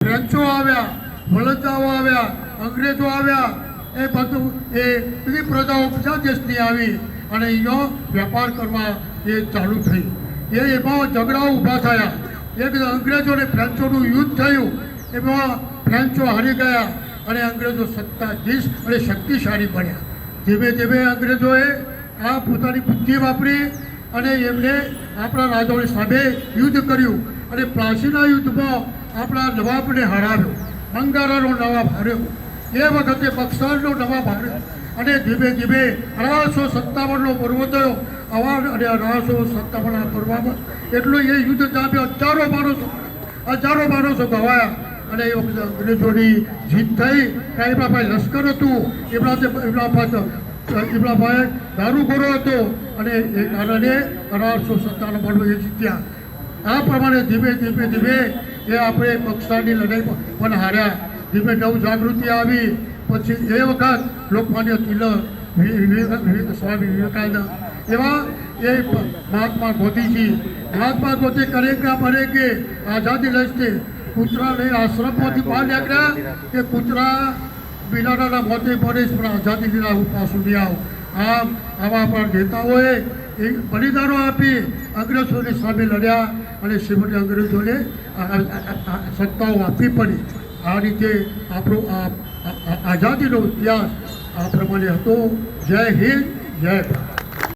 ફ્રેન્ચો આવ્યા, વલંદાઓ આવ્યા, અંગ્રેજો આવ્યા, એ બધું એ બધી પ્રજાઓ બીજા દેશની આવી અને અહીંયા વેપાર કરવા એ ચાલુ થઈ. એમાં ઝઘડાઓ ઊભા થયા. એક અંગ્રેજો અને ફ્રેન્ચોનું યુદ્ધ થયું. એમાં ફ્રેન્ચો હારી ગયા અને અંગ્રેજો સત્તાધીશ અને શક્તિશાળી બન્યા. ધીમે ધીમે અંગ્રેજોએ આ પોતાની બુદ્ધિ વાપરી અને એમને આપણા રાજાઓની સામે યુદ્ધ કર્યું અને પ્લાસીના યુદ્ધમાં આપણા નવાબને હરાવ્યો, બંગાળાનો નવાબ હાર્યો, એ વખતે બક્સરનો નવાબ હાર્યો અને ધીમે ધીમે 1857નો પર્વ થયો. અને 1857ના પર્વમાં એટલું એ યુદ્ધ જામ્યો, હજારો માણસો ગવાયા અને એ વખતે અંગ્રેજોની જીત થઈ. કાયબાભાઈ લશ્કર હતું, ઇબ્રાભાઈ દારૂગોરો હતો અને એ કારણે 1857 એ જીત્યા. આ પ્રમાણે ધીમે ધીમે એ આપણે બક્સરની લડાઈ પણ હાર્યા. ધીમે નવ જાગૃતિ આવી. પછી એ વખત લોકમાન્ય તિલક, સ્વામી વિવેકાનંદ એવા એ મહાત્મા ગાંધી કરેગા બનેગે આઝાદી લડતે કૂતરાને આશ્રમમાંથી બહાર નીકળ્યા કે કૂતરા બિલાડાના મોતે પડે પણ આઝાદી લીલા પાછું નહીં આવો. આમ આવા આપણા નેતાઓએ એ બલિદાનો આપી અંગ્રેજોની સામે લડ્યા અને શ્રીમતી અંગ્રેજોને સત્તાઓ આપવી પડી. આ રીતે આપણો આઝાદીનો ઇતિહાસ આ પ્રમાણે હતો. જય હિન્દ, જય ભારત.